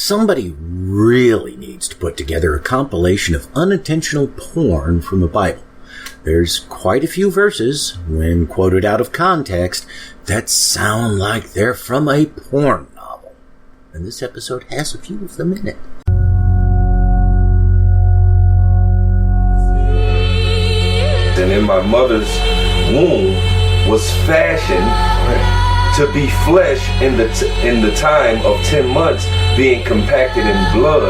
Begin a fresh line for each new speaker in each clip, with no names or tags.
Somebody really needs to put together a compilation of unintentional porn from the Bible. There's quite a few verses, when quoted out of context, that sound like they're from a porn novel. And this episode has a few of them in it.
And in my mother's womb was fashioned to be flesh in the time of 10 months, being compacted in blood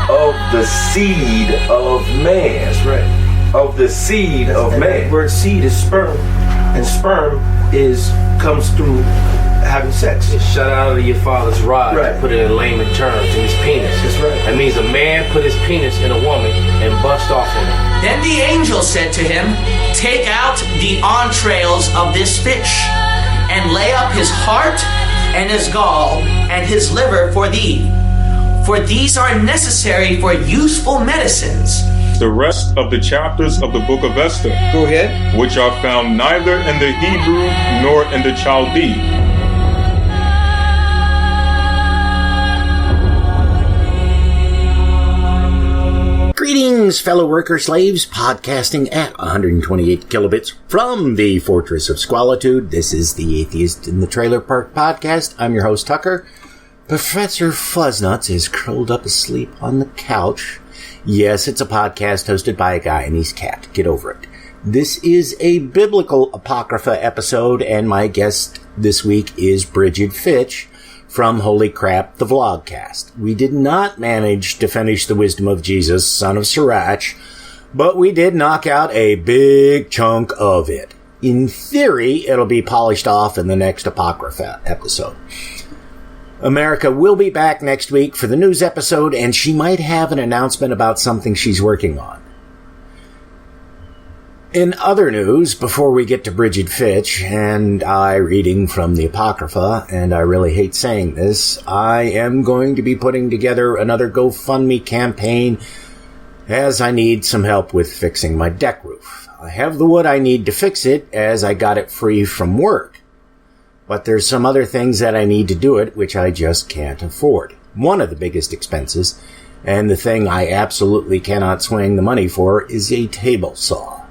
of the seed of man.
That's right.
Of the seed of man.
The word seed is sperm, and sperm comes through having sex.
It's shut out of your father's rod,
right.
To put it in layman terms, in his penis.
That's right.
That means a man put his penis in a woman and bust off in it.
Then the angel said to him, "Take out the entrails of this fish, and lay up his heart and his gall and his liver for thee. For these are necessary for useful medicines."
The rest of the chapters of the book of Esther,
Go ahead.
which are found neither in the Hebrew nor in the Chaldee.
Greetings, fellow worker slaves, podcasting at 128 kilobits from the Fortress of Squalitude. This is the Atheist in the Trailer Park podcast. I'm your host, Tucker. Professor Fuzznuts is curled up asleep on the couch. Yes, it's a podcast hosted by a guy and his cat. Get over it. This is a biblical apocrypha episode, and my guest this week is Brigid Fitch from Holy Crap, the Vlogcast. We did not manage to finish the wisdom of Jesus, son of Sirach, but we did knock out a big chunk of it. In theory, it'll be polished off in the next apocrypha episode. America will be back next week for the news episode, and she might have an announcement about something she's working on. In other news, before we get to Brigid Fitch and I reading from the Apocrypha, and I really hate saying this, I am going to be putting together another GoFundMe campaign as I need some help with fixing my deck roof. I have the wood I need to fix it as I got it free from work. But there's some other things that I need to do it which I just can't afford. One of the biggest expenses, and the thing I absolutely cannot swing the money for, is a table saw.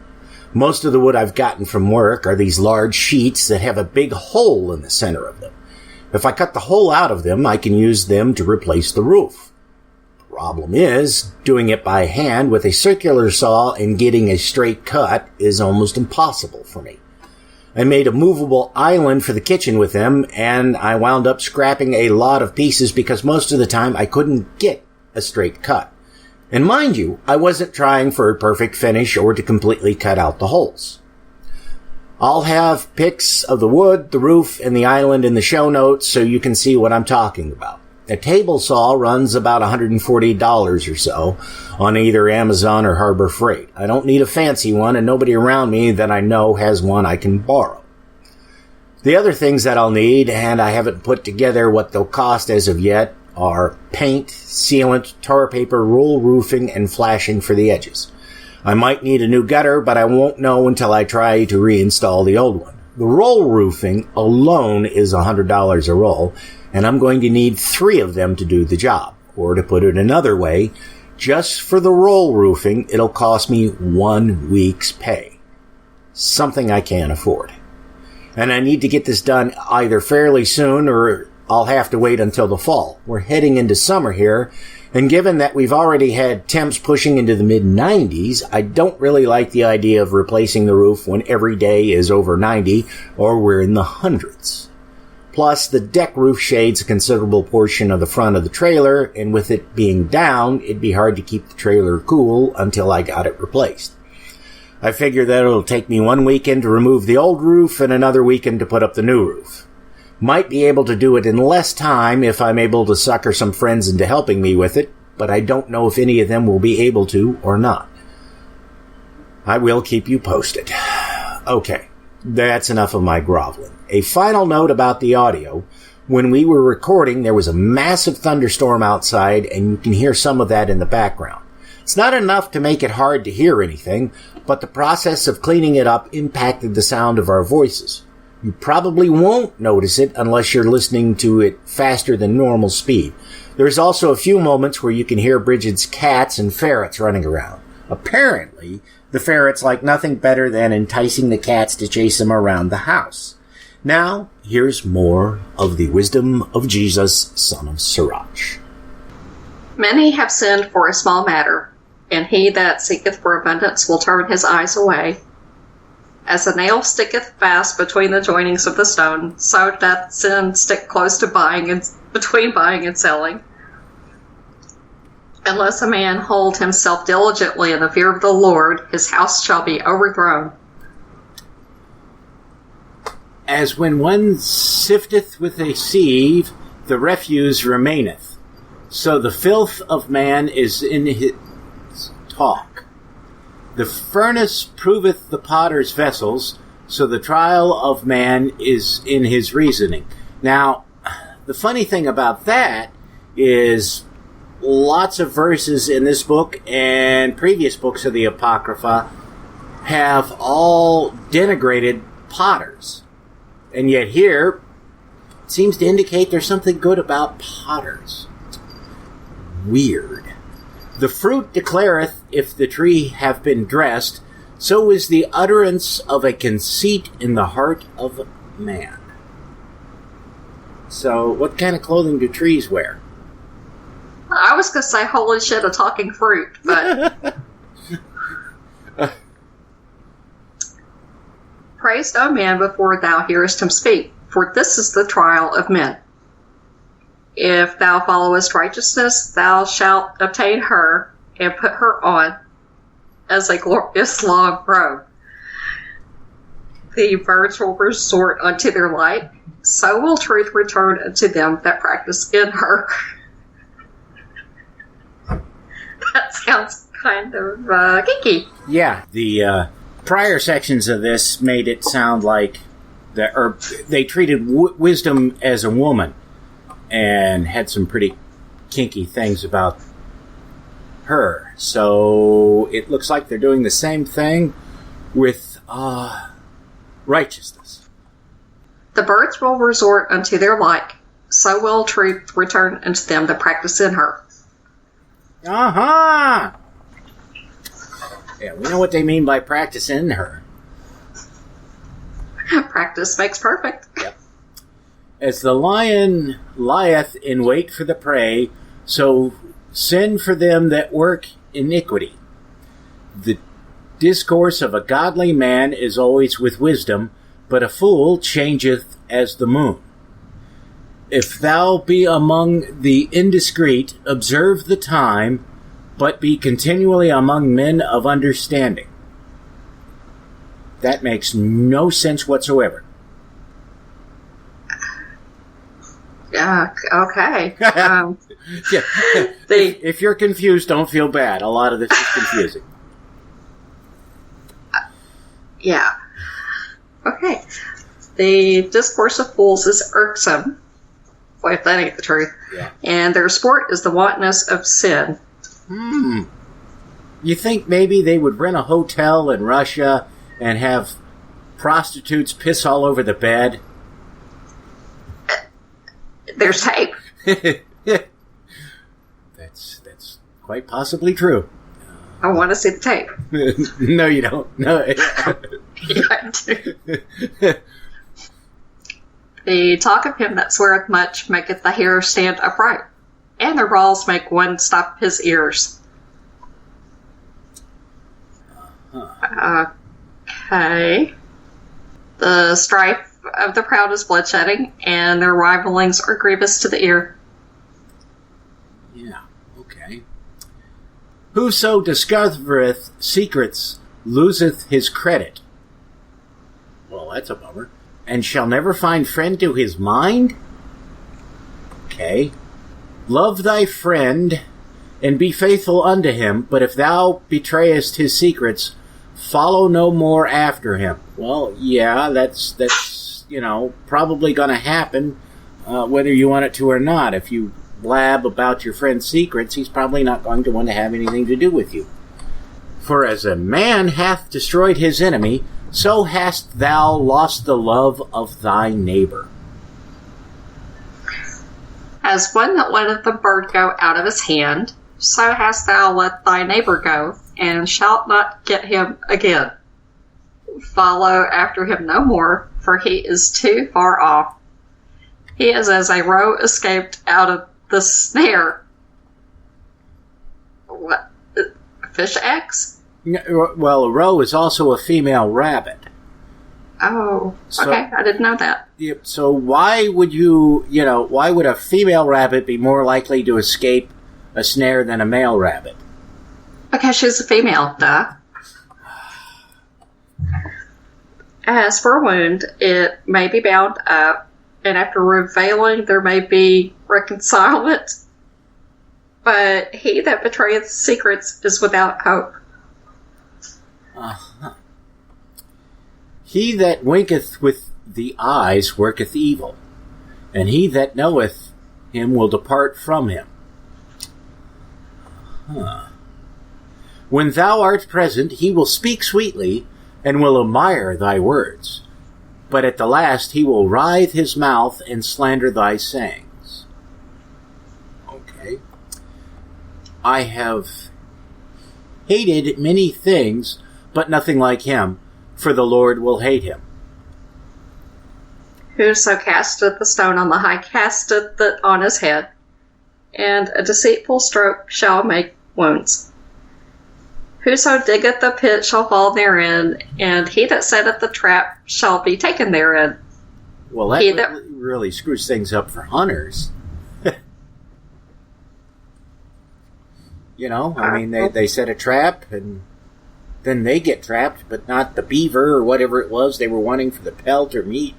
Most of the wood I've gotten from work are these large sheets that have a big hole in the center of them. If I cut the hole out of them, I can use them to replace the roof. Problem is, doing it by hand with a circular saw and getting a straight cut is almost impossible for me. I made a movable island for the kitchen with them, and I wound up scrapping a lot of pieces because most of the time I couldn't get a straight cut. And mind you, I wasn't trying for a perfect finish or to completely cut out the holes. I'll have pics of the wood, the roof, and the island in the show notes so you can see what I'm talking about. A table saw runs about $140 or so on either Amazon or Harbor Freight. I don't need a fancy one, and nobody around me that I know has one I can borrow. The other things that I'll need, and I haven't put together what they'll cost as of yet, are paint, sealant, tar paper, roll roofing, and flashing for the edges. I might need a new gutter, but I won't know until I try to reinstall the old one. The roll roofing alone is $100 a roll, and I'm going to need 3 of them to do the job. Or to put it another way, just for the roll roofing, it'll cost me 1 week's pay. Something I can't afford. And I need to get this done either fairly soon or I'll have to wait until the fall. We're heading into summer here, and given that we've already had temps pushing into the mid-90s, I don't really like the idea of replacing the roof when every day is over 90 or we're in the hundreds. Plus, the deck roof shades a considerable portion of the front of the trailer, and with it being down, it'd be hard to keep the trailer cool until I got it replaced. I figure that it'll take me 1 weekend to remove the old roof and another weekend to put up the new roof. Might be able to do it in less time if I'm able to sucker some friends into helping me with it, but I don't know if any of them will be able to or not. I will keep you posted. Okay, that's enough of my groveling. A final note about the audio. When we were recording, there was a massive thunderstorm outside, and you can hear some of that in the background. It's not enough to make it hard to hear anything, but the process of cleaning it up impacted the sound of our voices. You probably won't notice it unless you're listening to it faster than normal speed. There's also a few moments where you can hear Brigid's cats and ferrets running around. Apparently, the ferrets like nothing better than enticing the cats to chase them around the house. Now, here's more of the wisdom of Jesus, son of Sirach.
Many have sinned for a small matter, and he that seeketh for abundance will turn his eyes away. As a nail sticketh fast between the joinings of the stone, so doth sin stick close to between buying and selling. Unless a man hold himself diligently in the fear of the Lord, his house shall be overthrown.
As when one sifteth with a sieve, the refuse remaineth. So the filth of man is in his talk. The furnace proveth the potter's vessels, so the trial of man is in his reasoning. Now, the funny thing about that is lots of verses in this book and previous books of the Apocrypha have all denigrated potters. And yet here, it seems to indicate there's something good about potters. Weird. The fruit declareth if the tree have been dressed, so is the utterance of a conceit in the heart of man. So, what kind of clothing do trees wear?
I was going to say, holy shit, a talking fruit, but... Praise no man before thou hearest him speak, for this is the trial of men. If thou followest righteousness, thou shalt obtain her, and put her on as a glorious long robe. The birds will resort unto their light, so will truth return unto them that practice in her. That sounds kind of kinky.
Yeah, the prior sections of this made it sound like they treated wisdom as a woman and had some pretty kinky things about her. So it looks like they're doing the same thing with righteousness.
The birds will resort unto their like, so will truth return unto them that practice in her.
Uh-huh! Yeah, we know what they mean by practice in her.
Practice makes perfect.
Yep. As the lion lieth in wait for the prey, so sin for them that work iniquity. The discourse of a godly man is always with wisdom, but a fool changeth as the moon. If thou be among the indiscreet, observe the time, but be continually among men of understanding. That makes no sense whatsoever.
Okay.
Yeah. If you're confused, don't feel bad. A lot of this is confusing.
Yeah. Okay. The discourse of fools is irksome, if that ain't the truth.
Yeah.
And their sport is the wantonness of sin.
You think maybe they would rent a hotel in Russia and have prostitutes piss all over the bed?
There's tape.
That's quite possibly true.
I want to see the tape.
No, you don't. No.
Yeah, I do. The talk of him that sweareth much maketh the hair stand upright, and the brawls make one stop his ears. Okay. The strife of the proud is bloodshedding, and their rivalings are grievous to the ear.
Yeah, okay. Whoso discovereth secrets loseth his credit. Well, that's a bummer. And shall never find friend to his mind? Okay. Love thy friend, and be faithful unto him, but if thou betrayest his secrets, follow no more after him. Well, yeah, that's probably going to happen, whether you want it to or not. If you blab about your friend's secrets, he's probably not going to want to have anything to do with you. For as a man hath destroyed his enemy, so hast thou lost the love of thy neighbor.
As one that letteth the bird go out of his hand, so hast thou let thy neighbor go, and shalt not get him again. Follow after him no more, for he is too far off. He is as a roe escaped out of the snare. What? Fish eggs?
Well, a roe is also a female rabbit.
Oh, okay. I didn't know that.
So why would why would a female rabbit be more likely to escape a snare than a male rabbit?
Because she's a female, duh. As for a wound, it may be bound up, and after revailing there may be reconcilement. But he that betrayeth secrets is without hope.
Uh-huh. He that winketh with the eyes worketh evil, and he that knoweth him will depart from him. Huh. When thou art present, he will speak sweetly, and will admire thy words. But at the last he will writhe his mouth and slander thy sayings. Okay. I have hated many things, but nothing like him, for the Lord will hate him.
Whoso casteth the stone on the high casteth it on his head, and a deceitful stroke shall make wounds. Whoso diggeth the pit shall fall therein, and he that setteth the trap shall be taken therein.
Well, that really screws things up for hunters. They set a trap, and then they get trapped, but not the beaver or whatever it was they were wanting for the pelt or meat.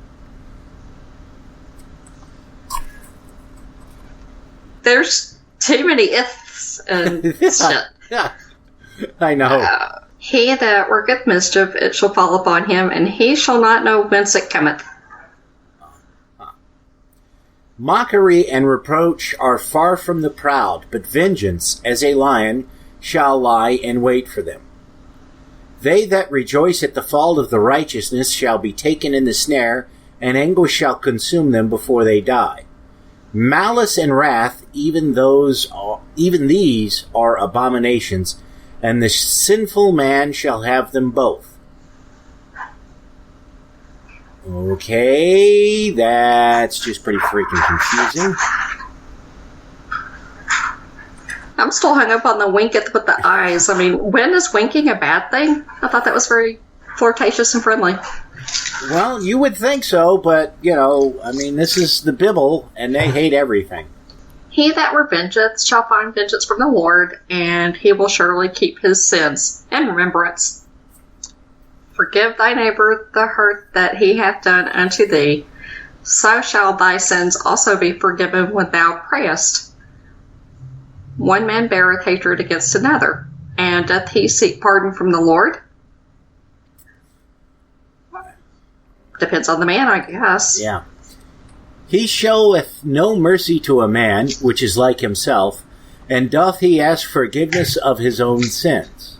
There's too many ifs and shit.
I know.
He that worketh mischief, it shall fall upon him, and he shall not know whence it cometh.
Mockery and reproach are far from the proud, but vengeance, as a lion, shall lie in wait for them. They that rejoice at the fall of the righteousness shall be taken in the snare, and anguish shall consume them before they die. Malice and wrath, even these are abominations, and the sinful man shall have them both. Okay, that's just pretty freaking confusing.
I'm still hung up on the winketh with the eyes. I mean, when is winking a bad thing? I thought that was very flirtatious and friendly.
Well, you would think so, but, this is the Bible, and they hate everything.
He that revengeth shall find vengeance from the Lord, and he will surely keep his sins in remembrance. Forgive thy neighbor the hurt that he hath done unto thee, so shall thy sins also be forgiven when thou prayest. One man beareth hatred against another, and doth he seek pardon from the Lord? Depends on the man, I guess.
Yeah. He showeth no mercy to a man, which is like himself, and doth he ask forgiveness of his own sins.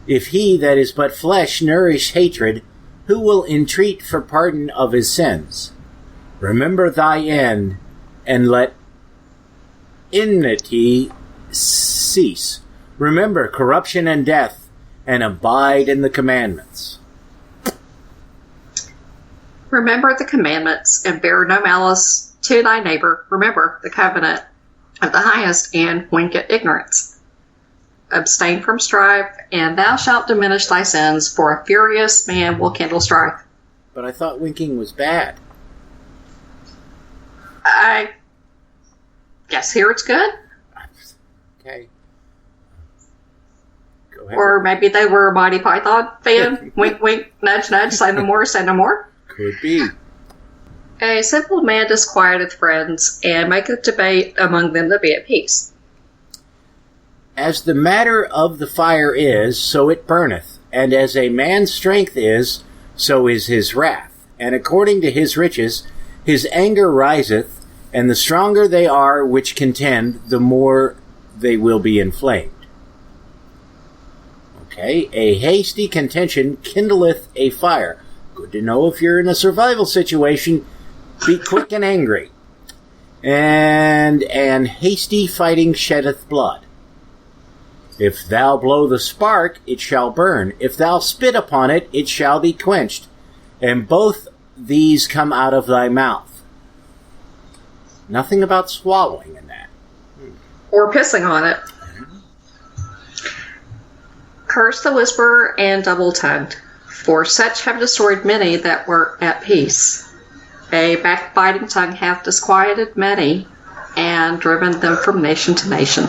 If he that is but flesh nourish hatred, who will entreat for pardon of his sins? Remember thy end, and let enmity cease. Remember corruption and death, and abide in the commandments.
Remember the commandments, and bear no malice to thy neighbor. Remember the covenant of the highest, and wink at ignorance. Abstain from strife, and thou shalt diminish thy sins, for a furious man will kindle strife.
But I thought winking was bad.
I guess here it's good.
Okay. Go ahead.
Or maybe they were a Monty Python fan. Wink, wink, nudge, nudge, say no more, say no more.
Could be.
A simple man disquieteth friends, and maketh debate among them that be at peace.
As the matter of the fire is, so it burneth, and as a man's strength is, so is his wrath. And according to his riches, his anger riseth, and the stronger they are which contend, the more they will be inflamed. Okay, a hasty contention kindleth a fire. Good to know if you're in a survival situation, be quick and angry. and an hasty fighting sheddeth blood. If thou blow the spark, it shall burn. If thou spit upon it, it shall be quenched. And both these come out of thy mouth. Nothing about swallowing in that.
Or pissing on it. Curse the whisperer and double-tongued, for such have destroyed many that were at peace. A backbiting tongue hath disquieted many, and driven them from nation to nation.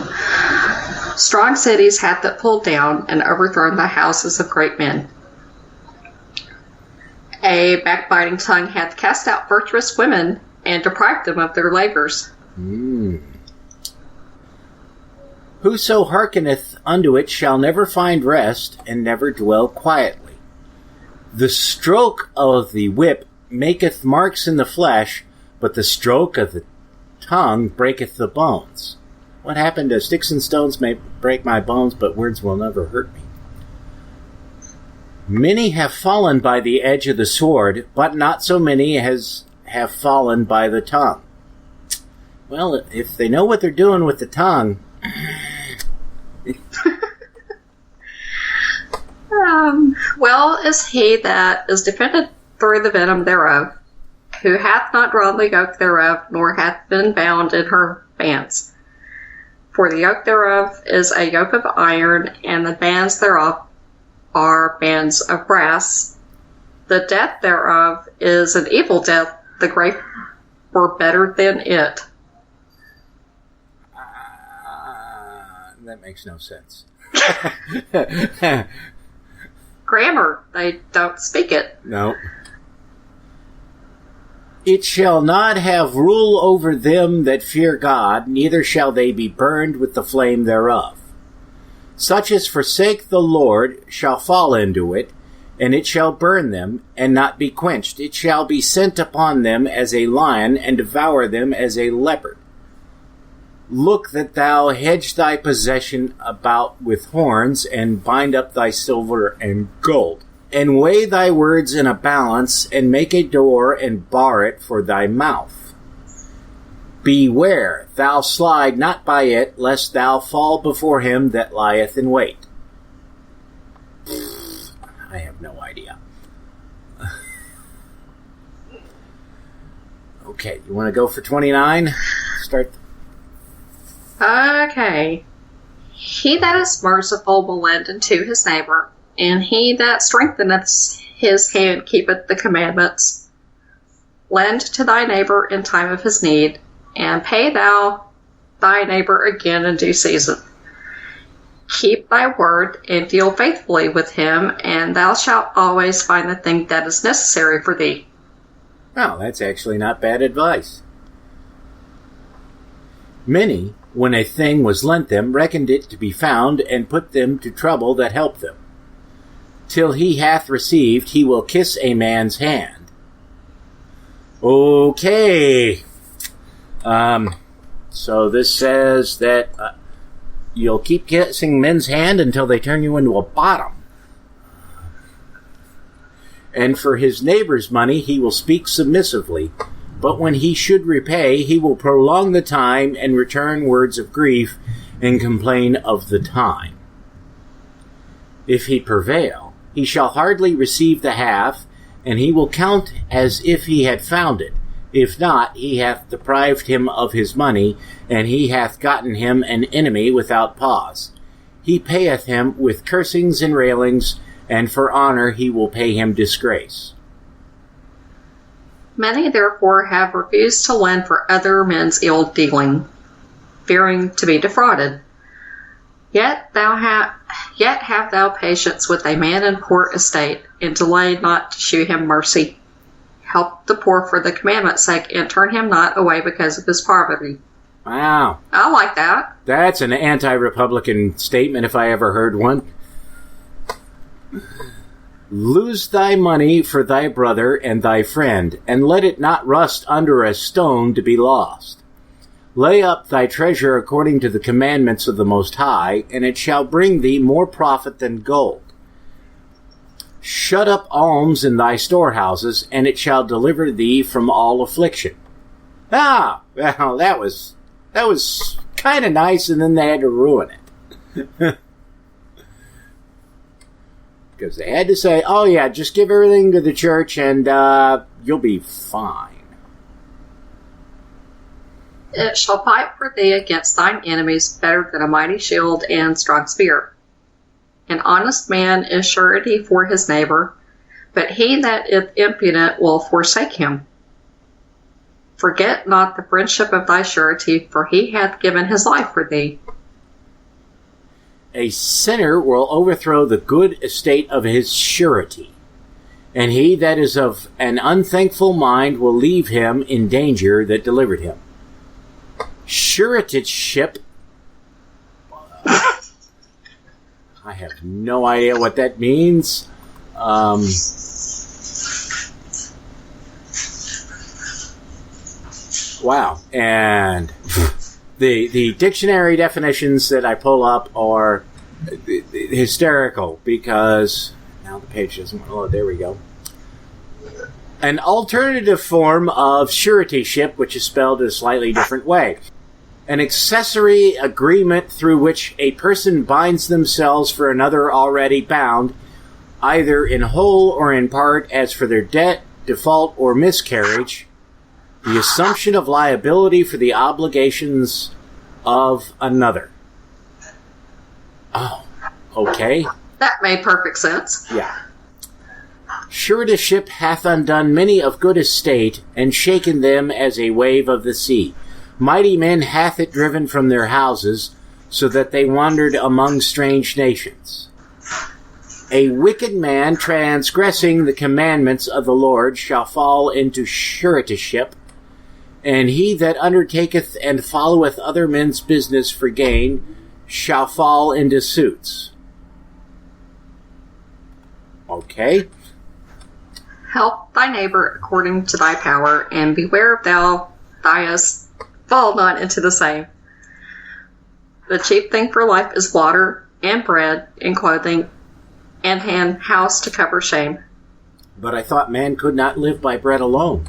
Strong cities hath it pulled down, and overthrown the houses of great men. A backbiting tongue hath cast out virtuous women, and deprived them of their labors.
Whoso hearkeneth unto it shall never find rest, and never dwell quietly. The stroke of the whip maketh marks in the flesh, but the stroke of the tongue breaketh the bones. What happened to sticks and stones may break my bones, but words will never hurt me. Many have fallen by the edge of the sword, but not so many have fallen by the tongue. Well, if they know what they're doing with the tongue...
Well is he that is defended through the venom thereof, who hath not drawn the yoke thereof, nor hath been bound in her bands. For the yoke thereof is a yoke of iron, and the bands thereof are bands of brass. The death thereof is an evil death, the grave were better than it.
That makes no sense.
Grammar, they don't speak it.
No. It shall not have rule over them that fear God, neither shall they be burned with the flame thereof. Such as forsake the Lord shall fall into it, and it shall burn them, and not be quenched. It shall be sent upon them as a lion, and devour them as a leopard. Look that thou hedge thy possession about with horns, and bind up thy silver and gold. And weigh thy words in a balance, and make a door, and bar it for thy mouth. Beware, thou slide not by it, lest thou fall before him that lieth in wait. I have no idea. Okay, you want to go for 29? Start.
Okay. He that is merciful will lend unto his neighbor, and he that strengtheneth his hand keepeth the commandments. Lend to thy neighbor in time of his need, and pay thou thy neighbor again in due season. Keep thy word, and deal faithfully with him, and thou shalt always find the thing that is necessary for thee.
Oh, that's actually not bad advice. Many, when a thing was lent them, reckoned it to be found, and put them to trouble that helped them. Till he hath received, he will kiss a man's hand. Okay. So this says that you'll keep kissing men's hand until they turn you into a bottom. And for his neighbor's money he will speak submissively, but when he should repay, he will prolong the time and return words of grief and complain of the time. If he prevail, he shall hardly receive the half, and he will count as if he had found it. If not, he hath deprived him of his money, and he hath gotten him an enemy without pause. He payeth him with cursings and railings, and for honor he will pay him disgrace.
Many therefore have refused to lend for other men's ill dealing, fearing to be defrauded. Yet have thou patience with a man in poor estate, and delay not to shew him mercy. Help the poor for the commandment's sake, and turn him not away because of his poverty.
Wow.
I like that.
That's an anti-Republican statement if I ever heard one. Lose thy money for thy brother and thy friend, and let it not rust under a stone to be lost. Lay up thy treasure according to the commandments of the Most High, and it shall bring thee more profit than gold. Shut up alms in thy storehouses, and it shall deliver thee from all affliction. Ah! Well, that was kind of nice, and then they had to ruin it. Because they had to say, oh yeah, just give everything to the church and you'll be fine.
It shall fight for thee against thine enemies better than a mighty shield and strong spear. An honest man is surety for his neighbor, but he that is impudent will forsake him. Forget not the friendship of thy surety, for he hath given his life for thee.
A sinner will overthrow the good estate of his surety, and he that is of an unthankful mind will leave him in danger that delivered him. Suretyship. I have no idea what that means. Wow. And the dictionary definitions that I pull up are hysterical because now the page doesn't. Oh, there we go. An alternative form of suretyship, which is spelled a slightly different way. An accessory agreement through which a person binds themselves for another already bound, either in whole or in part, as for their debt, default, or miscarriage, the assumption of liability for the obligations of another. Oh, okay.
That made perfect sense.
Yeah. Suretyship hath undone many of good estate, and shaken them as a wave of the sea. Mighty men hath it driven from their houses, so that they wandered among strange nations. A wicked man transgressing the commandments of the Lord shall fall into suretyship, and he that undertaketh and followeth other men's business for gain shall fall into suits. Okay.
Help thy neighbor according to thy power, and beware if thou diest, fall not into the same. The chief thing for life is water, and bread, and clothing, and an house to cover shame.
But I thought man could not live by bread alone.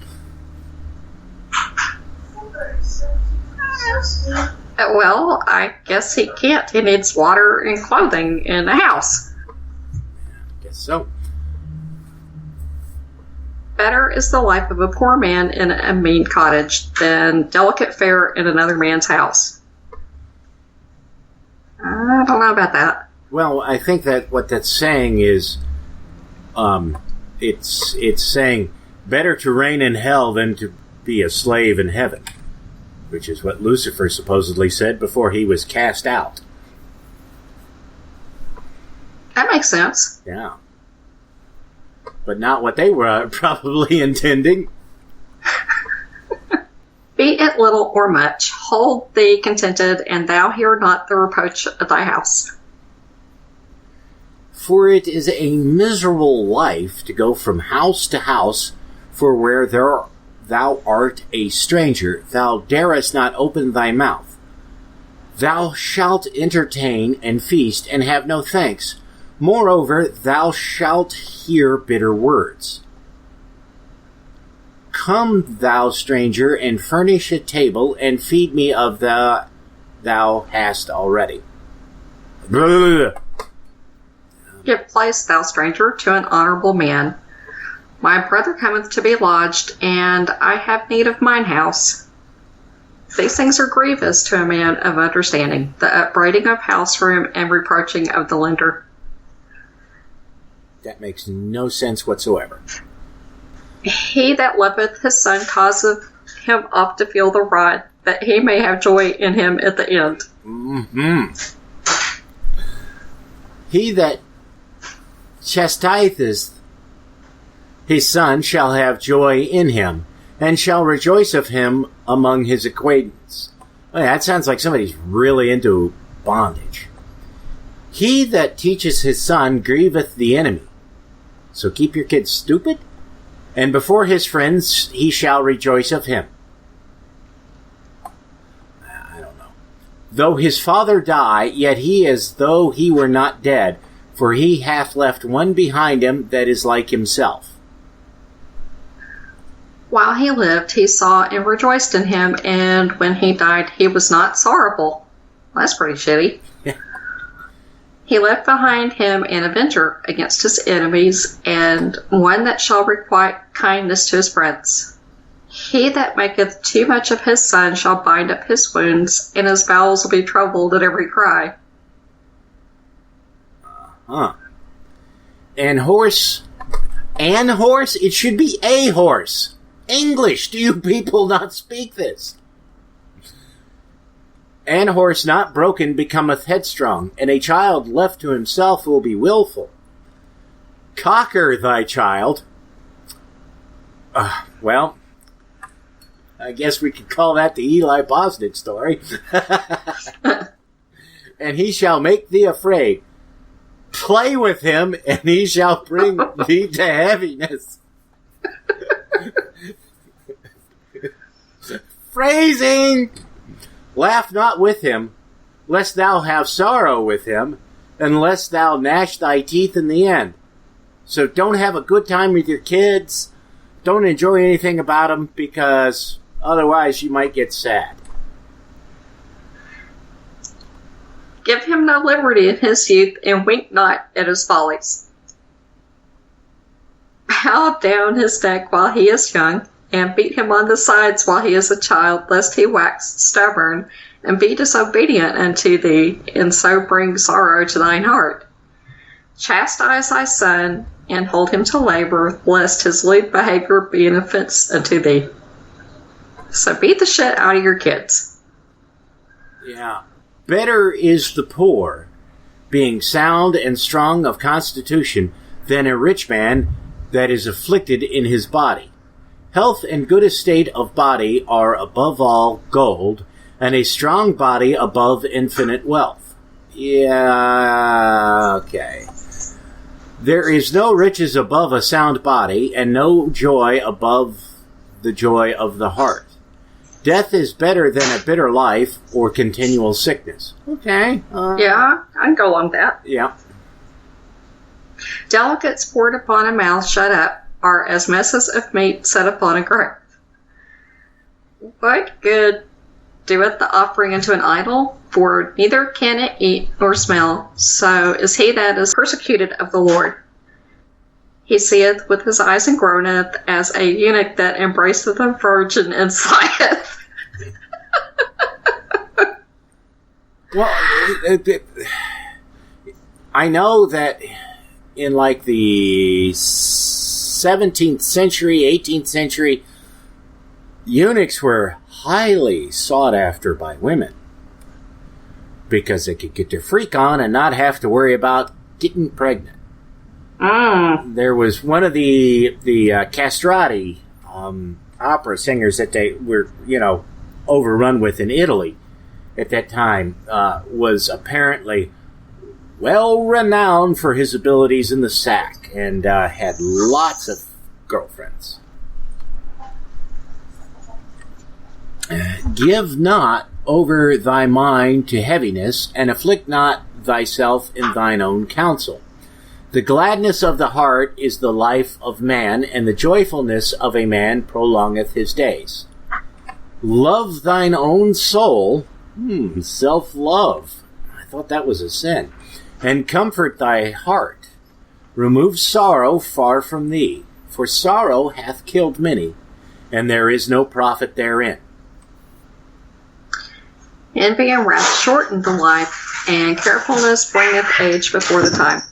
Well, I guess he can't. He needs water and clothing and a house.
Guess so.
Better is the life of a poor man in a mean cottage than delicate fare in another man's house. I don't know about that.
Well, I think that what that's saying is, it's saying better to reign in hell than to be a slave in heaven, which is what Lucifer supposedly said before he was cast out.
That makes sense.
Yeah. But not what they were probably intending.
Be it little or much, hold thee contented, and thou hear not the reproach of thy house.
For it is a miserable life to go from house to house, for where thou art a stranger, thou darest not open thy mouth. Thou shalt entertain and feast, and have no thanks. Moreover, thou shalt hear bitter words. Come, thou stranger, and furnish a table, and feed me of the thou hast already. Blah.
Give place, thou stranger, to an honorable man. My brother cometh to be lodged, and I have need of mine house. These things are grievous to a man of understanding, the upbraiding of house room and reproaching of the lender.
That makes no sense whatsoever.
He that loveth his son causeth him oft to feel the rod, that he may have joy in him at the end.
Mm-hmm. He that chastiseth his son shall have joy in him, and shall rejoice of him among his acquaintance. Well, that sounds like somebody's really into bondage. He that teaches his son grieveth the enemy. So keep your kids stupid, and before his friends he shall rejoice of him. I don't know. Though his father die, yet he as though he were not dead, for he hath left one behind him that is like himself.
While he lived, he saw and rejoiced in him, and when he died, he was not sorrowful. That's pretty shitty. He left behind him an avenger against his enemies, and one that shall requite kindness to his friends. He that maketh too much of his son shall bind up his wounds, and his bowels will be troubled at every cry.
And horse? It should be a horse. English, do you people not speak this? And horse not broken becometh headstrong, and a child left to himself will be willful. Cocker thy child. Well, I guess we could call that the Eli Bosnick story. And he shall make thee afraid. Play with him, and he shall bring thee to heaviness. Phrasing! Laugh not with him, lest thou have sorrow with him, unless thou gnash thy teeth in the end. So don't have a good time with your kids. Don't enjoy anything about them, because otherwise you might get sad.
Give him no liberty in his youth, and wink not at his follies. Bow down his neck while he is young, and beat him on the sides while he is a child, lest he wax stubborn, and be disobedient unto thee, and so bring sorrow to thine heart. Chastise thy son, and hold him to labor, lest his lewd behavior be an offense unto thee. So beat the shit out of your kids.
Yeah. Better is the poor, being sound and strong of constitution, than a rich man that is afflicted in his body. Health and good estate of body are above all gold, and a strong body above infinite wealth. Yeah, okay. There is no riches above a sound body, and no joy above the joy of the heart. Death is better than a bitter life or continual sickness. Okay.
Yeah, I can go on that.
Yeah.
Delicates poured upon a mouth shut up are as messes of meat set upon a grate. What good doeth the offering unto an idol? For neither can it eat nor smell, so is he that is persecuted of the Lord. He seeth with his eyes and groaneth as a eunuch that embraceth a virgin and sigheth.
Well, I know that in like the 17th century, 18th century, eunuchs were highly sought after by women because they could get their freak on and not have to worry about getting pregnant. There was one of the castrati opera singers that they were, overrun with in Italy at that time, was apparently well renowned for his abilities in the sack and had lots of girlfriends. Give not over thy mind to heaviness, and afflict not thyself in thine own counsel. The gladness of the heart is the life of man, and the joyfulness of a man prolongeth his days. Love thine own soul, self-love. I thought that was a sin. And comfort thy heart. Remove sorrow far from thee, for sorrow hath killed many, and there is no profit therein.
Envy and wrath shorten the life, and carefulness bringeth age before the time.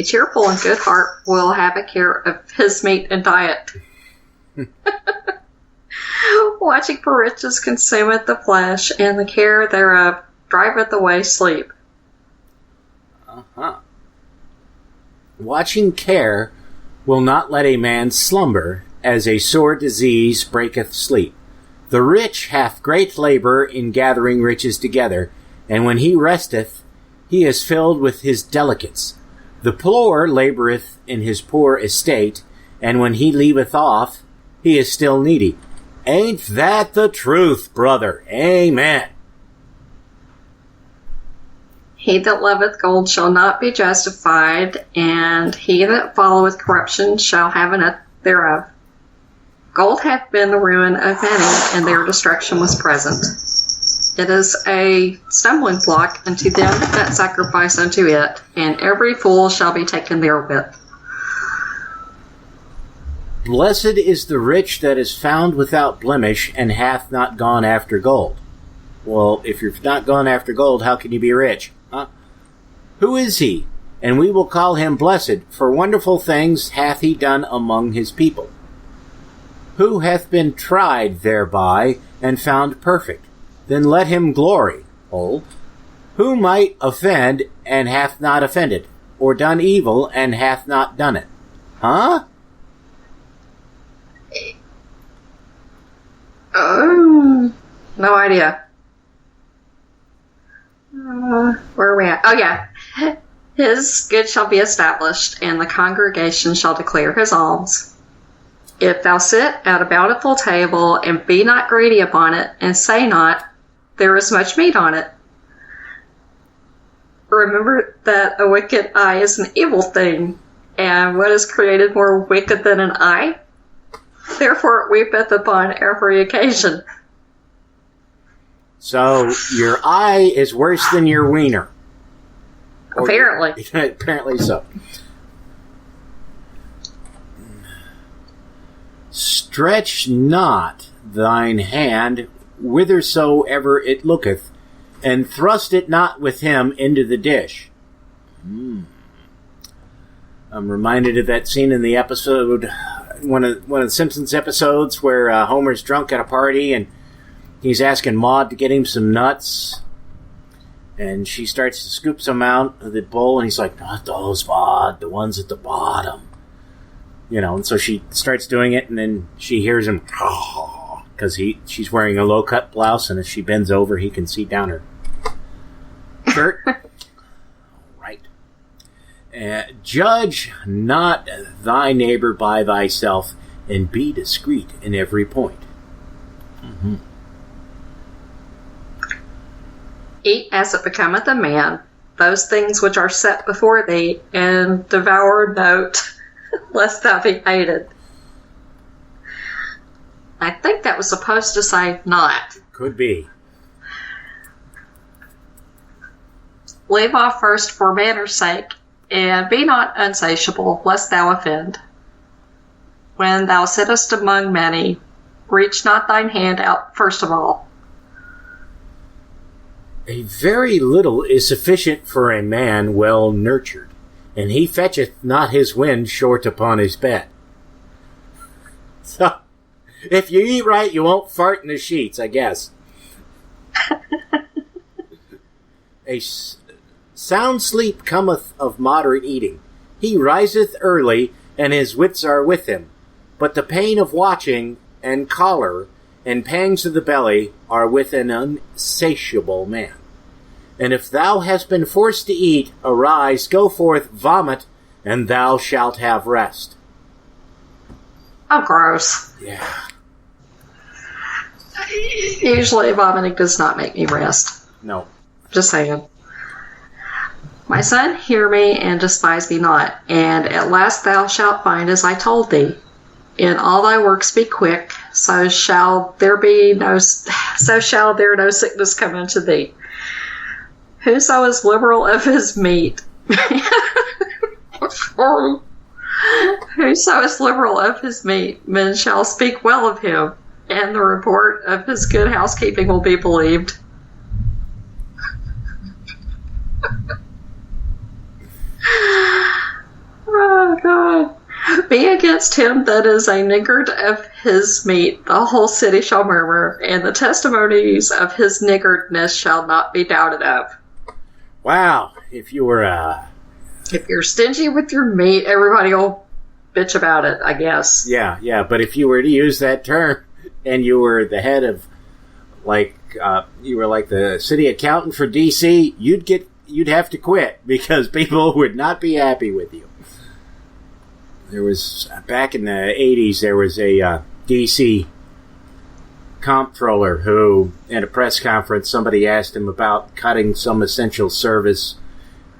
A cheerful and good heart will have a care of his meat and diet. Watching for riches consumeth the flesh, and the care thereof driveth away sleep.
Watching care will not let a man slumber, as a sore disease breaketh sleep. The rich hath great labor in gathering riches together, and when he resteth, he is filled with his delicates. The poor laboreth in his poor estate, and when he leaveth off, he is still needy. Ain't that the truth, brother? Amen.
He that loveth gold shall not be justified, and he that followeth corruption shall have enough thereof. Gold hath been the ruin of many, and their destruction was present. It is a stumbling block unto them that sacrifice unto it, and every fool shall be taken therewith.
Blessed is the rich that is found without blemish, and hath not gone after gold. Well, if you're not gone after gold, how can you be rich? Huh? Who is he? And we will call him blessed, for wonderful things hath he done among his people. Who hath been tried thereby, and found perfect? Then let him glory. Oh, who might offend, and hath not offended? Or done evil, and hath not done it? Huh?
Oh, no idea. Where are we at? Oh, yeah. His good shall be established, and the congregation shall declare his alms. If thou sit at a bountiful table, and be not greedy upon it, and say not, there is much meat on it. Remember that a wicked eye is an evil thing, and what is created more wicked than an eye? Therefore it weepeth upon every occasion.
So, your eye is worse than your wiener.
Apparently.
Apparently so. Stretch not thine hand whithersoever it looketh, and thrust it not with him into the dish. I'm reminded of that scene in the episode, one of the Simpsons episodes, where Homer's drunk at a party and he's asking Maude to get him some nuts, and she starts to scoop some out of the bowl, and he's like, "Not those, Maude, the ones at the bottom." You know, and so she starts doing it, and then she hears him, because she's wearing a low-cut blouse, and as she bends over, he can see down her shirt. Right. Judge not thy neighbor by thyself, and be discreet in every point. Mm-hmm.
Eat as it becometh a man, those things which are set before thee, and devour not, lest thou be hated. I think that was supposed to say not.
Could be.
Leave off first for manners' sake, and be not unsatiable, lest thou offend. When thou sittest among many, reach not thine hand out first of all.
A very little is sufficient for a man well nurtured, and he fetcheth not his wind short upon his bed. So, if you eat right, you won't fart in the sheets, I guess. A sound sleep cometh of moderate eating. He riseth early, and his wits are with him. But the pain of watching, and choler, and pangs of the belly are with an unsatiable man. And if thou hast been forced to eat, arise, go forth, vomit, and thou shalt have rest.
Oh, gross.
Yeah.
Usually vomiting does not make me rest.
No.
Just saying. My son, hear me, and despise me not, and at last thou shalt find as I told thee. In all thy works be quick, so shall there no sickness come unto thee. Whoso is liberal of his meat, whoso is liberal of his meat, men shall speak well of him, and the report of his good housekeeping will be believed. Oh, God. Be against him that is a niggard of his meat, the whole city shall murmur, and the testimonies of his niggardness shall not be doubted of.
Wow. If you're
stingy with your meat, everybody will bitch about it, I guess.
Yeah. But if you were to use that term, and you were the head of, you were like the city accountant for D.C., you'd have to quit, because people would not be happy with you. There was, back in the 80s, there was a D.C. comptroller who, at a press conference, somebody asked him about cutting some essential service,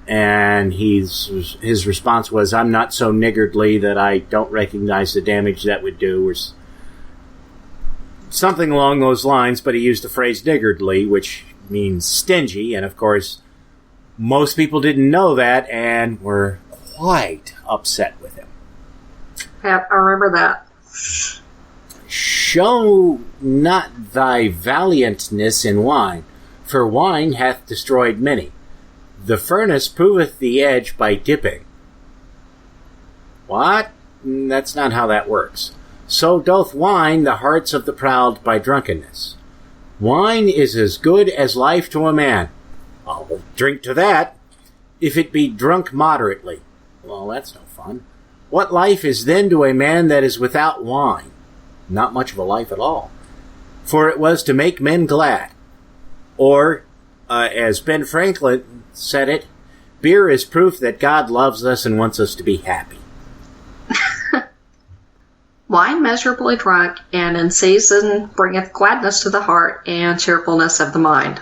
and his response was, "I'm not so niggardly that I don't recognize the damage that would do," something along those lines, but he used the phrase niggardly, which means stingy, and of course, most people didn't know that and were quite upset with him.
Yep, I remember that.
Show not thy valiantness in wine, for wine hath destroyed many. The furnace proveth the edge by dipping. What? That's not how that works. So doth wine the hearts of the proud by drunkenness. Wine is as good as life to a man. I'll drink to that, if it be drunk moderately. Well, that's no fun. What life is then to a man that is without wine? Not much of a life at all. For it was to make men glad. Or, as Ben Franklin said it, beer is proof that God loves us and wants us to be happy.
Wine measurably drunk and in season bringeth gladness to the heart and cheerfulness of the mind.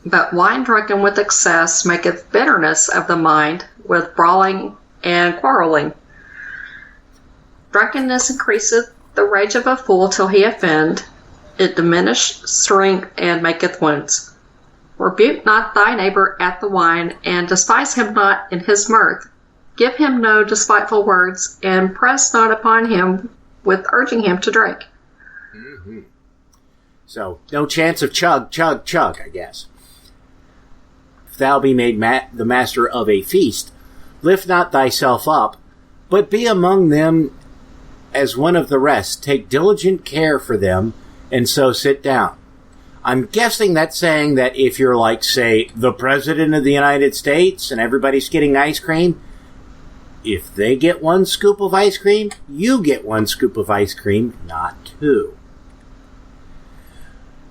But wine drunken with excess maketh bitterness of the mind, with brawling and quarreling. Drunkenness increaseth the rage of a fool till he offend. It diminisheth strength and maketh wounds. Rebuke not thy neighbor at the wine, and despise him not in his mirth. Give him no despiteful words, and press not upon him with urging him to drink.
Mm-hmm. So, no chance of chug, chug, chug, I guess. If thou be made the master of a feast, lift not thyself up, but be among them as one of the rest. Take diligent care for them, and so sit down. I'm guessing that's saying that if you're like, say, the President of the United States, and everybody's getting ice cream, if they get one scoop of ice cream, you get one scoop of ice cream, not two.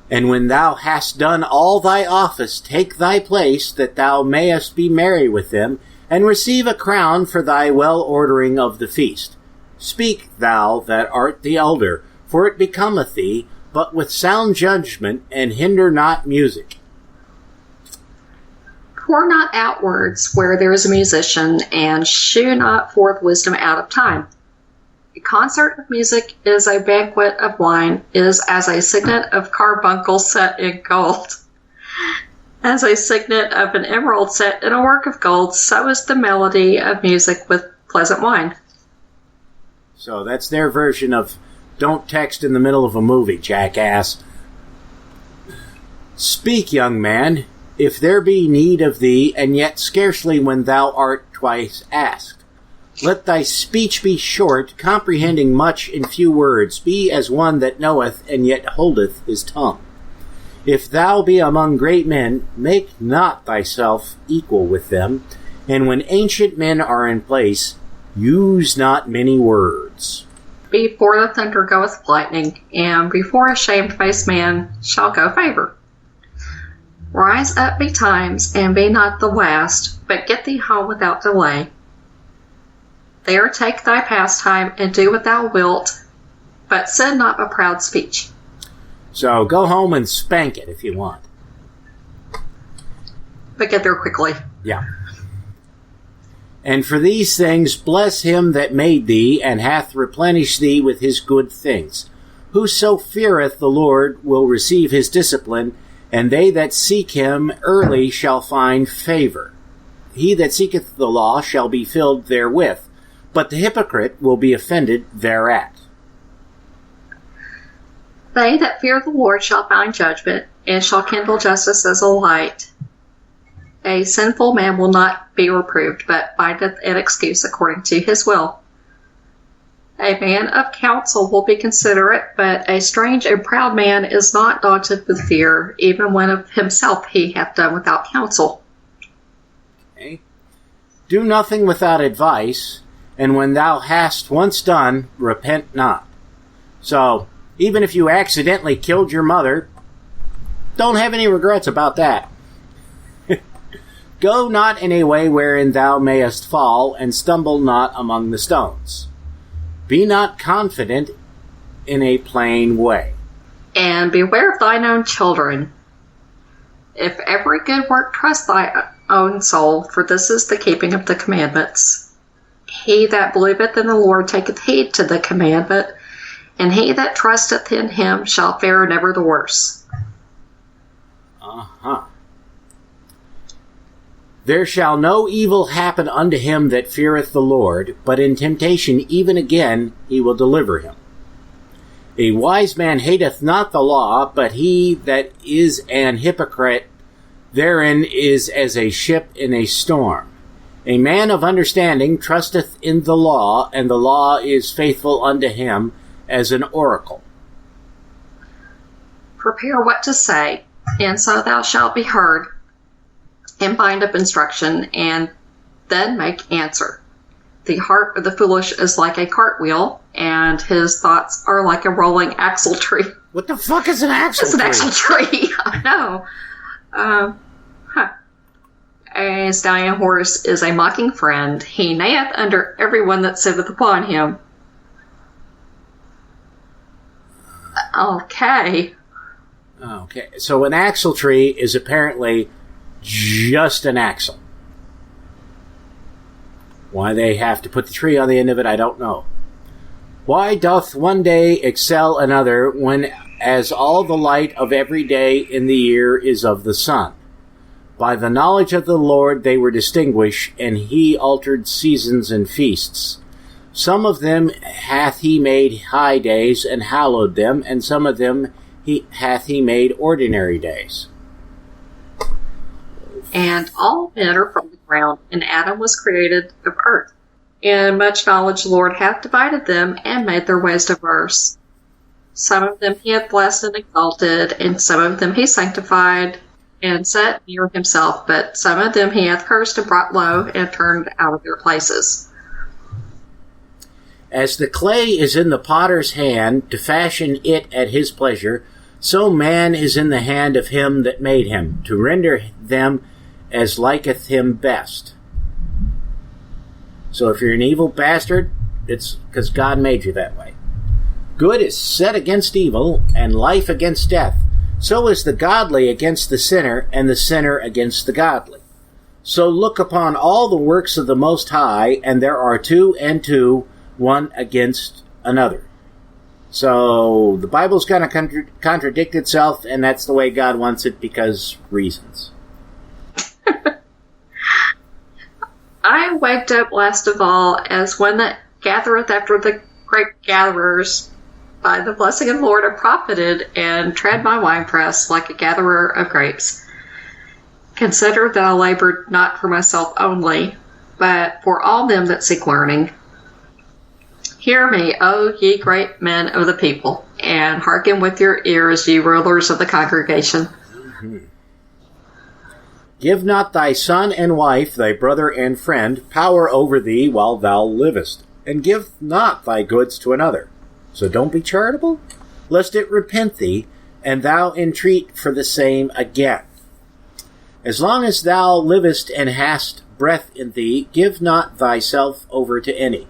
And when thou hast done all thy office, take thy place, that thou mayest be merry with them, and receive a crown for thy well-ordering of the feast. Speak, thou that art the elder, for it becometh thee, but with sound judgment, and hinder not music.
Pour not out words where there is a musician, and shew not forth wisdom out of time. A concert of music is a banquet of wine, is as a signet of carbuncle set in gold. As a signet of an emerald set in a work of gold, so is the melody of music with pleasant wine.
So that's their version of don't text in the middle of a movie, jackass. Speak, young man, if there be need of thee, and yet scarcely when thou art twice asked. Let thy speech be short, comprehending much in few words. Be as one that knoweth, and yet holdeth his tongue. If thou be among great men, make not thyself equal with them, and when ancient men are in place, use not many words.
Before the thunder goeth lightning, and before a shamefaced man shall go favor. Rise up betimes, and be not the last, but get thee home without delay. There take thy pastime, and do what thou wilt, but send not a proud speech.
So go home and spank it if you want.
But get there quickly.
Yeah. And for these things bless him that made thee, and hath replenished thee with his good things. Whoso feareth the Lord will receive his discipline, and they that seek him early shall find favor. He that seeketh the law shall be filled therewith, but the hypocrite will be offended thereat.
They that fear the Lord shall find judgment, and shall kindle justice as a light. A sinful man will not be reproved, but findeth an excuse according to his will. A man of counsel will be considerate, but a strange and proud man is not daunted with fear, even when of himself he hath done without counsel.
Okay. Do nothing without advice, and when thou hast once done, repent not. So, even if you accidentally killed your mother, don't have any regrets about that. Go not in a way wherein thou mayest fall, and stumble not among the stones. Be not confident in a plain way.
And beware of thine own children. If every good work trust thy own soul, for this is the keeping of the commandments. He that believeth in the Lord taketh heed to the commandment, and he that trusteth in him shall fare never the worse.
There shall no evil happen unto him that feareth the Lord, but in temptation even again he will deliver him. A wise man hateth not the law, but he that is an hypocrite therein is as a ship in a storm. A man of understanding trusteth in the law, and the law is faithful unto him as an oracle.
Prepare what to say, and so thou shalt be heard, and bind up instruction, and then make answer. The heart of the foolish is like a cartwheel, and his thoughts are like a rolling axle tree.
What the fuck is an axle tree?
It's an axle tree. I know. A stallion horse is a mocking friend. He neigheth under everyone that sitteth upon him. Okay.
Okay, so an axle tree is apparently just an axle. Why they have to put the tree on the end of it, I don't know. Why doth one day excel another, when as all the light of every day in the year is of the sun? By the knowledge of the Lord they were distinguished, and he altered seasons and feasts. Some of them hath he made high days, and hallowed them, and some of them hath he made ordinary days.
And all men are from the ground, and Adam was created of earth. In much knowledge the Lord hath divided them, and made their ways diverse. Some of them he hath blessed and exalted, and some of them he sanctified, and set near himself, but some of them he hath cursed and brought low, and turned out of their places.
As the clay is in the potter's hand, to fashion it at his pleasure, so man is in the hand of him that made him, to render them as liketh him best. So if you're an evil bastard, it's because God made you that way. Good is set against evil, and life against death. So is the godly against the sinner, and the sinner against the godly. So look upon all the works of the Most High, and there are 2 and 2, one against another. So the Bible's going to contradict itself, and that's the way God wants it because reasons.
I waked up last of all as one that gathereth after the grape gatherers. By the blessing of the Lord I profited, and tread my winepress like a gatherer of grapes. Consider that I labored not for myself only, but for all them that seek learning. Hear me, O ye great men of the people, and hearken with your ears, ye rulers of the congregation.
Mm-hmm. Give not thy son and wife, thy brother and friend, power over thee while thou livest, and give not thy goods to another. So don't be charitable, lest it repent thee, and thou entreat for the same again. As long as thou livest and hast breath in thee, give not thyself over to any.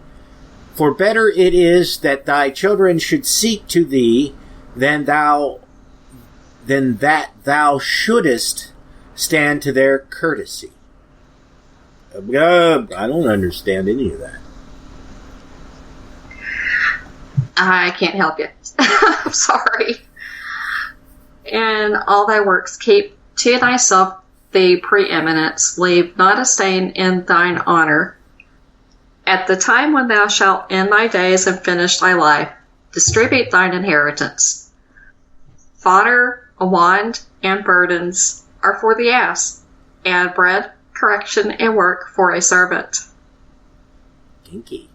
For better it is that thy children should seek to thee than that thou shouldest stand to their courtesy. I don't understand any of that.
I can't help you. I'm sorry. In all thy works keep to thyself the preeminence, leave not a stain in thine honor. At the time when thou shalt end thy days and finish thy life, distribute thine inheritance. Fodder, a wand, and burdens are for the ass, and bread, correction, and work for a servant.
Dinky.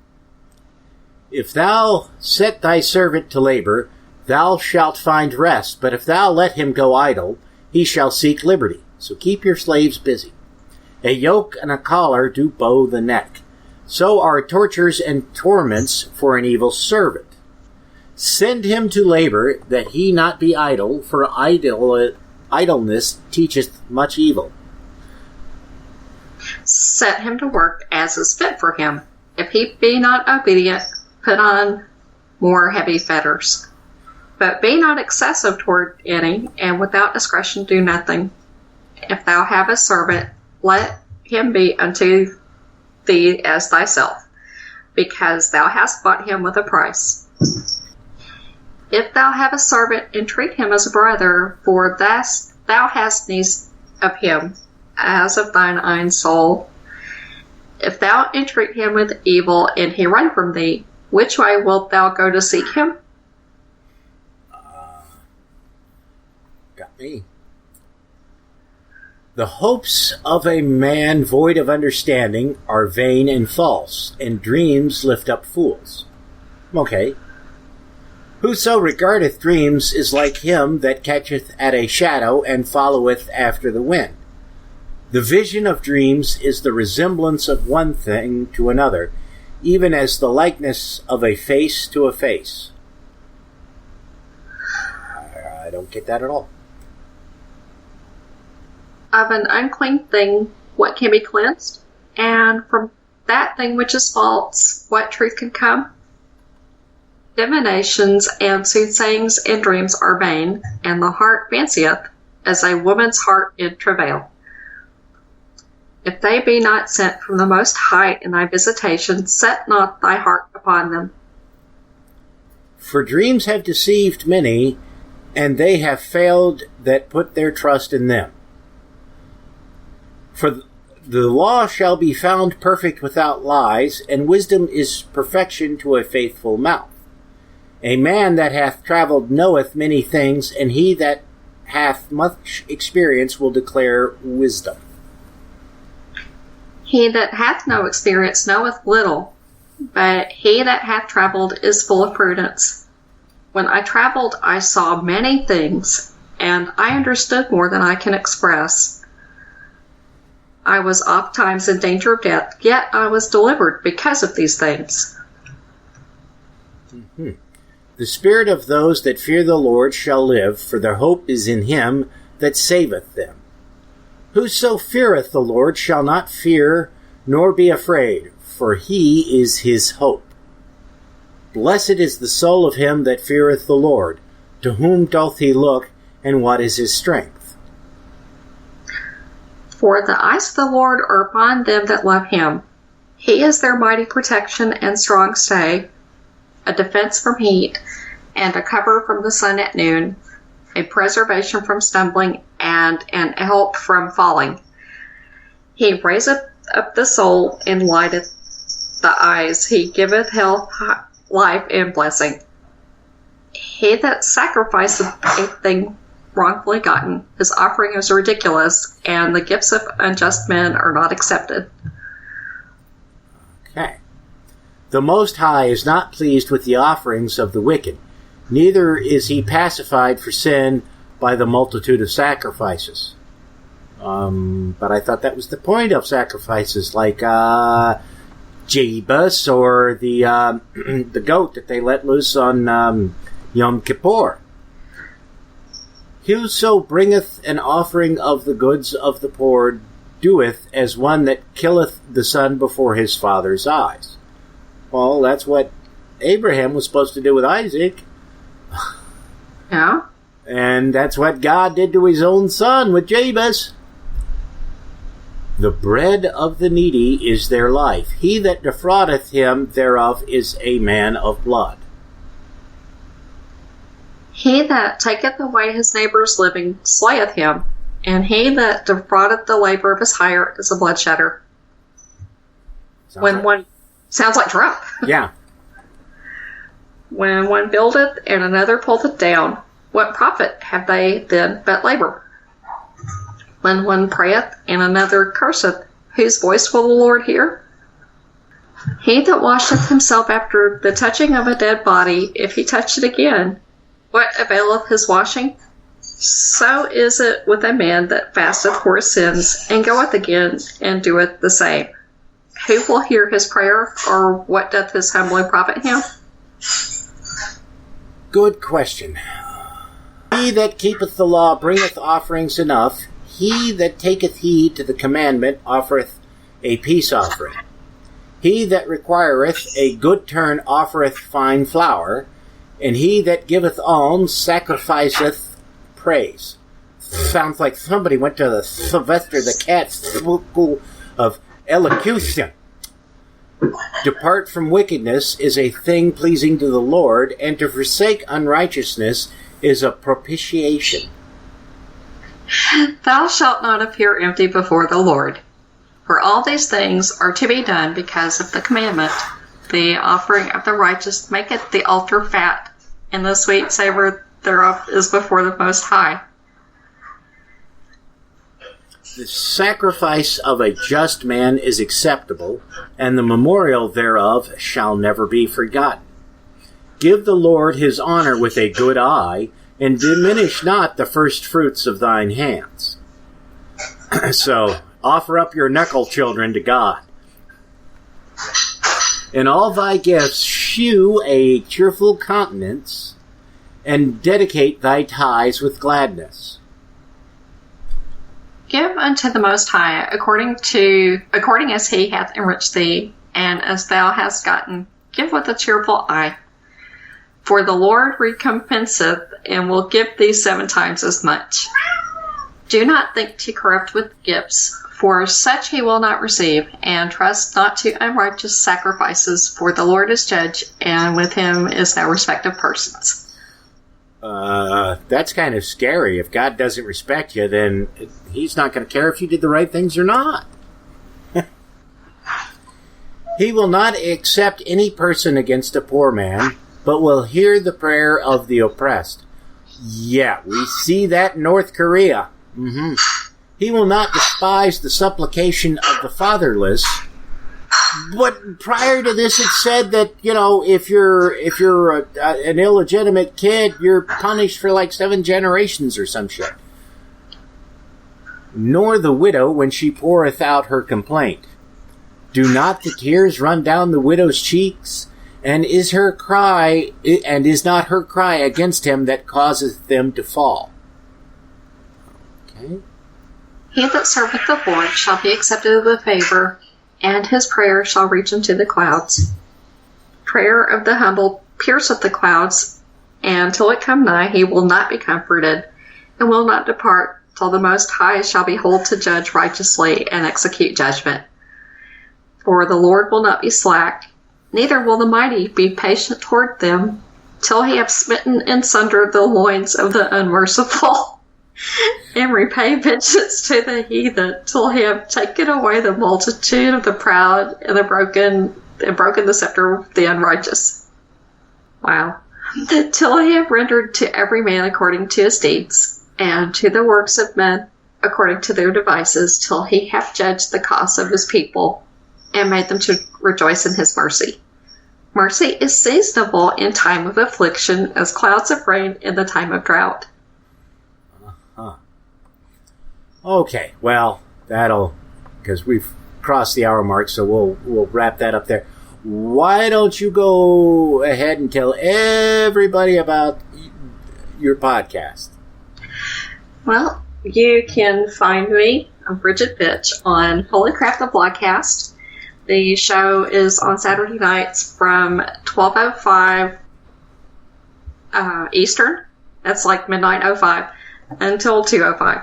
If thou set thy servant to labor, thou shalt find rest, but if thou let him go idle, he shall seek liberty. So keep your slaves busy. A yoke and a collar do bow the neck. So are tortures and torments for an evil servant. Send him to labor, that he not be idle, for idleness teacheth much evil.
Set him to work as is fit for him. If he be not obedient, put on more heavy fetters. But be not excessive toward any, and without discretion do nothing. If thou have a servant, let him be unto thee as thyself, because thou hast bought him with a price. If thou have a servant, entreat him as a brother, for thou hast need of him, as of thine own soul. If thou entreat him with evil, and he run from thee, which way wilt thou go to seek him?
Got me. The hopes of a man void of understanding are vain and false, and dreams lift up fools. Okay. Whoso regardeth dreams is like him that catcheth at a shadow and followeth after the wind. The vision of dreams is the resemblance of one thing to another, even as the likeness of a face to a face. I don't get that at all.
Of an unclean thing, what can be cleansed? And from that thing which is false, what truth can come? Divinations and soothsayings and dreams are vain, and the heart fancieth as a woman's heart in travail. If they be not sent from the Most High in thy visitation, set not thy heart upon them.
For dreams have deceived many, and they have failed that put their trust in them. For the law shall be found perfect without lies, and wisdom is perfection to a faithful mouth. A man that hath travelled knoweth many things, and he that hath much experience will declare wisdom.
He that hath no experience knoweth little, but he that hath travelled is full of prudence. When I travelled, I saw many things, and I understood more than I can express. I was oft times in danger of death, yet I was delivered because of these things.
Mm-hmm. The spirit of those that fear the Lord shall live, for their hope is in him that saveth them. Whoso feareth the Lord shall not fear, nor be afraid, for he is his hope. Blessed is the soul of him that feareth the Lord. To whom doth he look, and what is his strength?
For the eyes of the Lord are upon them that love him. He is their mighty protection and strong stay, a defense from heat, and a cover from the sun at noon, a preservation from stumbling, and an help from falling. He raiseth up the soul, and lighteth the eyes. He giveth health, life, and blessing. He that sacrificeth a thing wrongfully gotten, his offering is ridiculous, and the gifts of unjust men are not accepted.
Okay. The Most High is not pleased with the offerings of the wicked, neither is he pacified for sin by the multitude of sacrifices. But I thought that was the point of sacrifices, like Jebus or the the goat that they let loose on Yom Kippur. Whoso bringeth an offering of the goods of the poor doeth as one that killeth the son before his father's eyes. Well, that's what Abraham was supposed to do with Isaac.
Yeah.
And that's what God did to his own son with Jebus. The bread of the needy is their life. He that defraudeth him thereof is a man of blood.
He that taketh away his neighbour's living slayeth him, and he that defraudeth the labour of his hire is a bloodshedder. Sounds like Trump.
Yeah.
When one buildeth and another pulleth down, what profit have they then but labour? When one prayeth and another curseth, whose voice will the Lord hear? He that washeth himself after the touching of a dead body, if he touch it again, what availeth his washing? So is it with a man that fasteth for his sins, and goeth again, and doeth the same. Who will hear his prayer, or what doth his humbling profit him?
Good question. He that keepeth the law bringeth offerings enough. He that taketh heed to the commandment offereth a peace offering. He that requireth a good turn offereth fine flour, and he that giveth alms sacrificeth praise. Sounds like somebody went to the Sylvester the Cat School of Elocution. Depart from wickedness is a thing pleasing to the Lord, and to forsake unrighteousness is a propitiation.
Thou shalt not appear empty before the Lord. For all these things are to be done because of the commandment. The offering of the righteous maketh the altar fat, and the sweet savor thereof is before the Most High.
The sacrifice of a just man is acceptable, and the memorial thereof shall never be forgotten. Give the Lord his honor with a good eye, and diminish not the first fruits of thine hands. So, offer up your knuckle children to God. In all thy gifts shew a cheerful countenance, and dedicate thy tithes with gladness.
Give unto the Most High according as he hath enriched thee, and as thou hast gotten. Give with a cheerful eye. For the Lord recompenseth, and will give thee 7 times as much. Do not think to corrupt with gifts, for such he will not receive, and trust not to unrighteous sacrifices, for the Lord is judge, and with him is no respect of persons.
That's kind of scary. If God doesn't respect you, then he's not going to care if you did the right things or not. He will not accept any person against a poor man, but will hear the prayer of the oppressed. Yeah, we see that in North Korea. He will not despise the supplication of the fatherless. But prior to this, it said that, if you're an illegitimate kid, you're punished for like 7 generations or some shit. Nor the widow when she poureth out her complaint. Do not the tears run down the widow's cheeks? And is not her cry against him that causeth them to fall? Okay.
He that serveth the Lord shall be accepted with favor, and his prayer shall reach unto the clouds. Prayer of the humble pierceth the clouds, and till it come nigh he will not be comforted, and will not depart till the Most High shall behold to judge righteously and execute judgment. For the Lord will not be slack, neither will the mighty be patient toward them, till he have smitten in sunder the loins of the unmerciful, and repay vengeance to the heathen, till he have taken away the multitude of the proud, and broken the scepter of the unrighteous. Wow. Till he have rendered to every man according to his deeds, and to the works of men according to their devices, till he have judged the cause of his people, and made them to rejoice in his mercy. Mercy is seasonable in time of affliction, as clouds of rain in the time of drought.
Okay, well, because we've crossed the hour mark, so we'll wrap that up there. Why don't you go ahead and tell everybody about your podcast?
Well, you can find me, I'm Brigid Fitch, on Holy Crap the Vlogcast. The show is on Saturday nights from 12:05 Eastern. That's like midnight 05 until 2:05.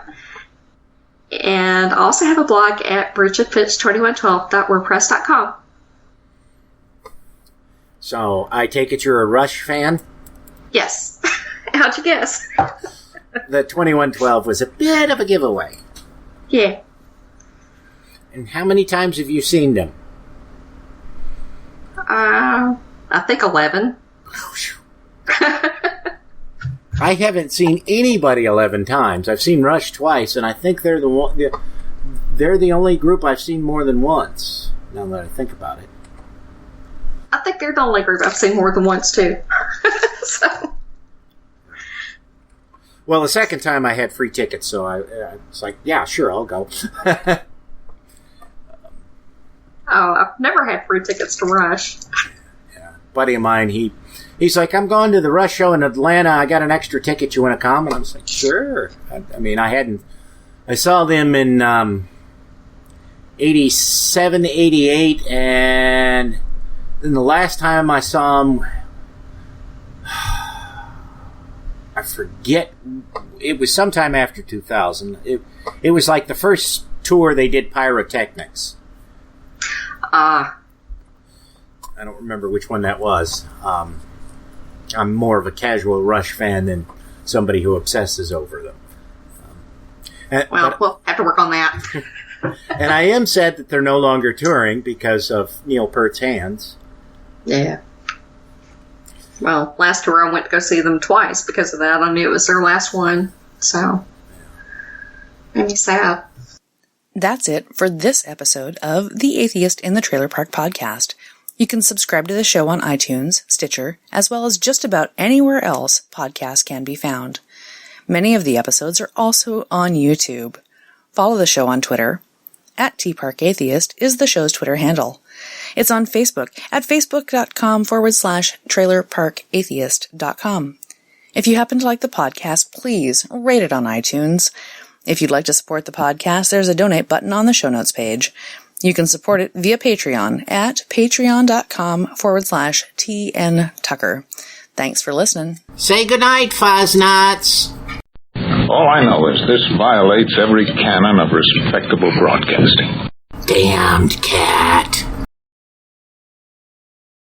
And I also have a blog at brigidfitch2112.wordpress.com.
So, I take it you're a Rush fan?
Yes. How'd you guess?
The 2112 was a bit of a giveaway.
Yeah.
And how many times have you seen them?
I think 11.
I haven't seen anybody 11 times. I've seen Rush twice, and I think they're the only group I've seen more than once, now that I think about it.
I think they're the only group I've seen more than once, too. So.
Well, the second time I had free tickets, so I was like, yeah, sure, I'll go.
I've never had free tickets to Rush.
Yeah. Buddy of mine, he's like, I'm going to the Rush show in Atlanta. I got an extra ticket. You want to come? And I was like, sure. I saw them in 87, 88, and then the last time I saw them, I forget, it was sometime after 2000. It was like the first tour they did pyrotechnics. I don't remember which one that was. I'm more of a casual Rush fan than somebody who obsesses over them.
We'll have to work on that.
And I am sad that they're no longer touring because of Neil Peart's hands.
Yeah. Well, last tour I went to go see them twice because of that. I knew it was their last one, so made me sad.
That's it for this episode of The Atheist in the Trailer Park Podcast. You can subscribe to the show on iTunes, Stitcher, as well as just about anywhere else podcasts can be found. Many of the episodes are also on YouTube. Follow the show on Twitter. @TParkAtheist is the show's Twitter handle. It's on Facebook at facebook.com/trailerparkatheist.com. If you happen to like the podcast, please rate it on iTunes. If you'd like to support the podcast, there's a donate button on the show notes page. You can support it via Patreon at patreon.com/TNTucker. Thanks for listening.
Say goodnight, Fuzz-Nuts.
All I know is this violates every canon of respectable broadcasting.
Damned cat.